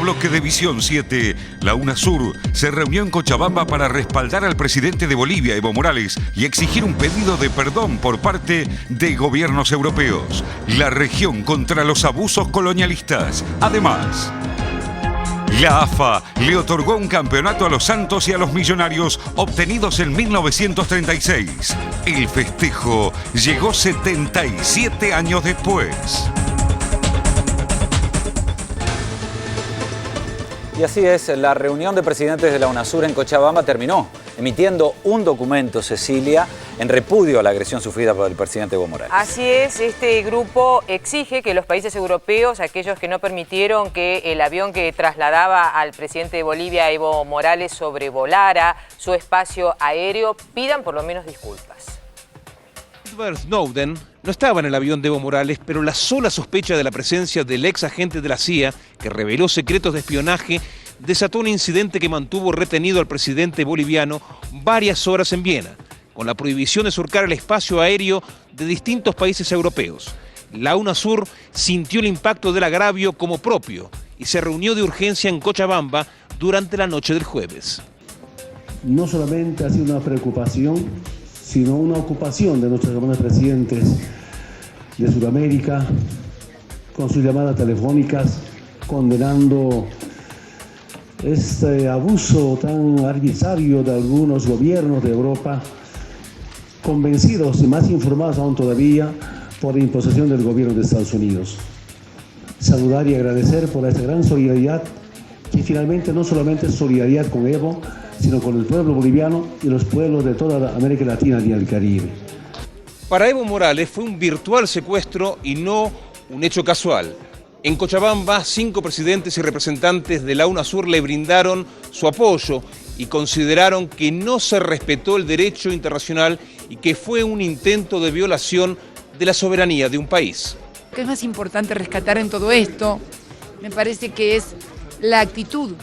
bloque de Visión 7, la UNASUR se reunió en Cochabamba para respaldar al presidente de Bolivia, Evo Morales, y exigir un pedido de perdón por parte de gobiernos europeos. La región contra los abusos colonialistas. Además, la AFA le otorgó un campeonato a los Santos y a los Millonarios obtenidos en 1936. El festejo llegó 77 años después. Y así es, la reunión de presidentes de la UNASUR en Cochabamba terminó emitiendo un documento, Cecilia, en repudio a la agresión sufrida por el presidente Evo Morales. Así es, este grupo exige que los países europeos, aquellos que no permitieron que el avión que trasladaba al presidente de Bolivia, Evo Morales, sobrevolara su espacio aéreo, pidan por lo menos disculpas. Edward Snowden no estaba en el avión de Evo Morales, pero la sola sospecha de la presencia del ex agente de la CIA, que reveló secretos de espionaje, desató un incidente que mantuvo retenido al presidente boliviano varias horas en Viena, con la prohibición de surcar el espacio aéreo de distintos países europeos. La UNASUR sintió el impacto del agravio como propio y se reunió de urgencia en Cochabamba durante la noche del jueves. No solamente ha sido una preocupación, sino una ocupación de nuestros hermanos presidentes de Sudamérica, con sus llamadas telefónicas, condenando este abuso tan arbitrario de algunos gobiernos de Europa, convencidos y más informados aún todavía por la imposición del gobierno de Estados Unidos. Saludar y agradecer por esta gran solidaridad, que finalmente no solamente es solidaridad con Evo, sino con el pueblo boliviano y los pueblos de toda la América Latina y el Caribe. Para Evo Morales fue un virtual secuestro y no un hecho casual. En Cochabamba, 5 presidentes y representantes de la UNASUR le brindaron su apoyo y consideraron que no se respetó el derecho internacional y que fue un intento de violación de la soberanía de un país. Lo que es más importante rescatar en todo esto, me parece que es la actitud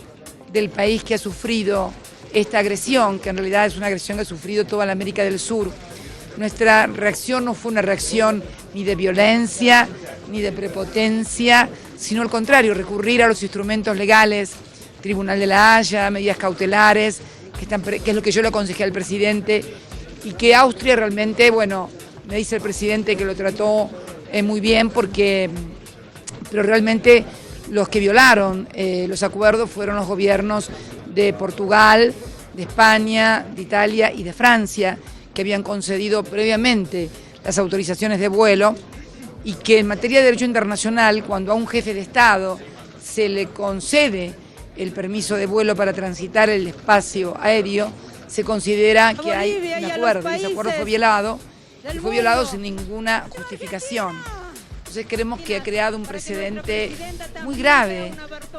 del país que ha sufrido esta agresión, que en realidad es una agresión que ha sufrido toda la América del Sur. Nuestra reacción no fue una reacción ni de violencia, ni de prepotencia, sino al contrario, recurrir a los instrumentos legales, Tribunal de la Haya, medidas cautelares, que es lo que yo le aconsejé al presidente, y que Austria realmente, bueno, me dice el presidente que lo trató muy bien, pero realmente los que violaron los acuerdos fueron los gobiernos de Portugal, de España, de Italia y de Francia, que habían concedido previamente las autorizaciones de vuelo, y que en materia de derecho internacional, cuando a un jefe de Estado se le concede el permiso de vuelo para transitar el espacio aéreo, se considera que hay un acuerdo, y ese acuerdo fue violado sin ninguna justificación. Entonces creemos que ha creado un precedente muy grave,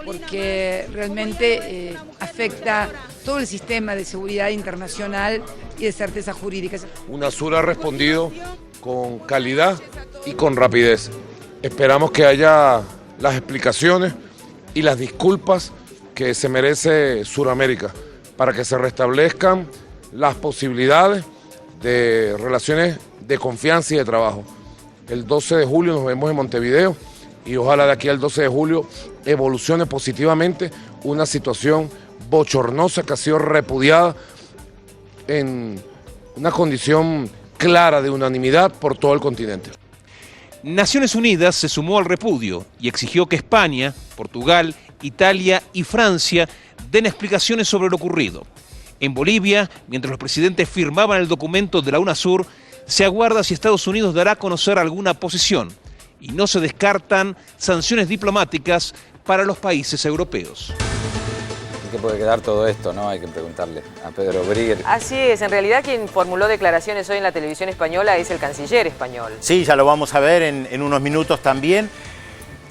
porque realmente afecta todo el sistema de seguridad internacional y de certeza jurídica. UNASUR ha respondido con calidad y con rapidez. Esperamos que haya las explicaciones y las disculpas que se merece Sudamérica para que se restablezcan las posibilidades de relaciones de confianza y de trabajo. El 12 de julio nos vemos en Montevideo y ojalá de aquí al 12 de julio evolucione positivamente una situación bochornosa que ha sido repudiada en una condición clara de unanimidad por todo el continente. Naciones Unidas se sumó al repudio y exigió que España, Portugal, Italia y Francia den explicaciones sobre lo ocurrido. En Bolivia, mientras los presidentes firmaban el documento de la UNASUR, se aguarda si Estados Unidos dará a conocer alguna posición y no se descartan sanciones diplomáticas para los países europeos. ¿En qué puede quedar todo esto, no? Hay que preguntarle a Pedro Briguer. Así es, en realidad quien formuló declaraciones hoy en la televisión española es el canciller español. Sí, ya lo vamos a ver en unos minutos también.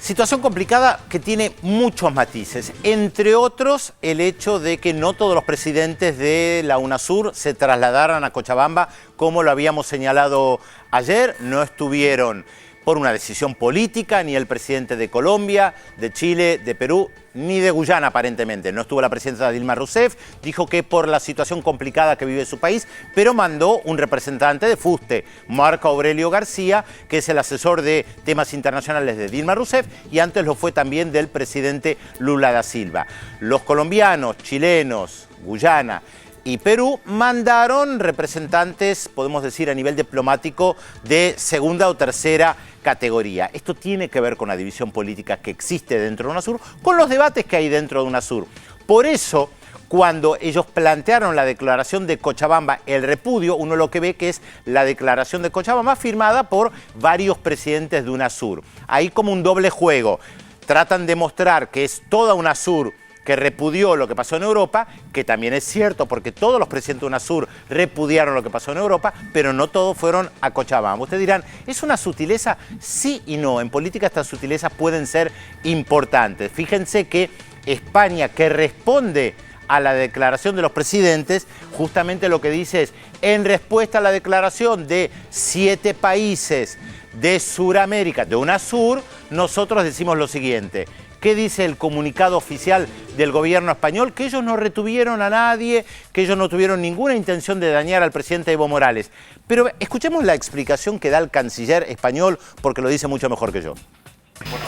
Situación complicada que tiene muchos matices, entre otros el hecho de que no todos los presidentes de la UNASUR se trasladaran a Cochabamba, como lo habíamos señalado ayer. No estuvieron por una decisión política, ni el presidente de Colombia, de Chile, de Perú, ni de Guyana aparentemente. No estuvo la presidenta Dilma Rousseff, dijo que por la situación complicada que vive su país, pero mandó un representante de fuste, Marco Aurelio García, que es el asesor de temas internacionales de Dilma Rousseff y antes lo fue también del presidente Lula da Silva. Los colombianos, chilenos, Guyana y Perú mandaron representantes, podemos decir, a nivel diplomático de segunda o tercera categoría. Esto tiene que ver con la división política que existe dentro de UNASUR, con los debates que hay dentro de UNASUR. Por eso, cuando ellos plantearon la declaración de Cochabamba, el repudio, uno lo que ve que es la declaración de Cochabamba firmada por varios presidentes de UNASUR. Ahí como un doble juego. Tratan de mostrar que es toda UNASUR que repudió lo que pasó en Europa, que también es cierto porque todos los presidentes de UNASUR repudiaron lo que pasó en Europa, pero no todos fueron a Cochabamba. Ustedes dirán, ¿es una sutileza? Sí y no. En política estas sutilezas pueden ser importantes. Fíjense que España, que responde a la declaración de los presidentes, justamente lo que dice es, en respuesta a la declaración de 7 países de Sudamérica, de UNASUR, nosotros decimos lo siguiente. ¿Qué dice el comunicado oficial del gobierno español? Que ellos no retuvieron a nadie, que ellos no tuvieron ninguna intención de dañar al presidente Evo Morales. Pero escuchemos la explicación que da el canciller español, porque lo dice mucho mejor que yo.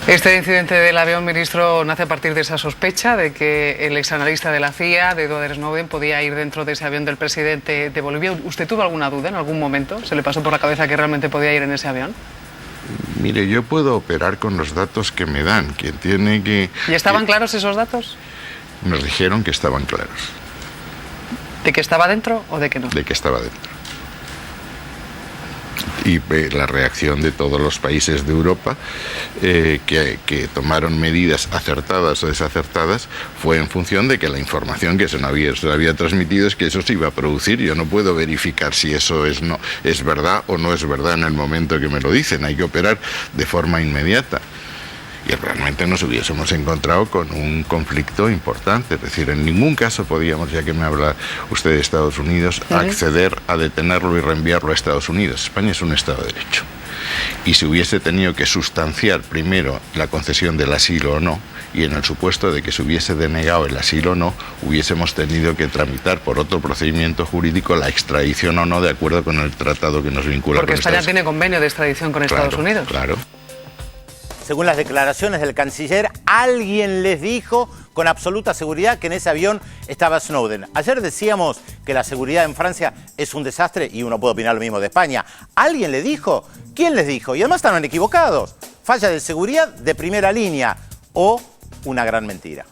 Este incidente del avión, ministro, nace a partir de esa sospecha de que el exanalista de la CIA, de Edward Snowden, podía ir dentro de ese avión del presidente de Bolivia. ¿Usted tuvo alguna duda en algún momento? ¿Se le pasó por la cabeza que realmente podía ir en ese avión? Mire, yo puedo operar con los datos que me dan. Quien tiene que... ¿Y estaban claros esos datos? Nos dijeron que estaban claros. ¿De que estaba dentro o de que no? De que estaba dentro. Y la reacción de todos los países de Europa que tomaron medidas acertadas o desacertadas fue en función de que la información que se había transmitido es que eso se iba a producir. Yo no puedo verificar si eso es verdad o no es verdad en el momento que me lo dicen. Hay que operar de forma inmediata. Y realmente nos hubiésemos encontrado con un conflicto importante. Es decir, en ningún caso podíamos, ya que me habla usted de Estados Unidos, acceder a detenerlo y reenviarlo a Estados Unidos. España es un Estado de Derecho. Y si hubiese tenido que sustanciar primero la concesión del asilo o no, y en el supuesto de que se hubiese denegado el asilo o no, hubiésemos tenido que tramitar por otro procedimiento jurídico la extradición o no, de acuerdo con el tratado que nos vincula Porque con España Estados tiene convenio de extradición con Estados Unidos. Claro. Según las declaraciones del canciller, alguien les dijo con absoluta seguridad que en ese avión estaba Snowden. Ayer decíamos que la seguridad en Francia es un desastre y uno puede opinar lo mismo de España. ¿Alguien le dijo? ¿Quién les dijo? Y además estaban equivocados. Falla de seguridad de primera línea o una gran mentira.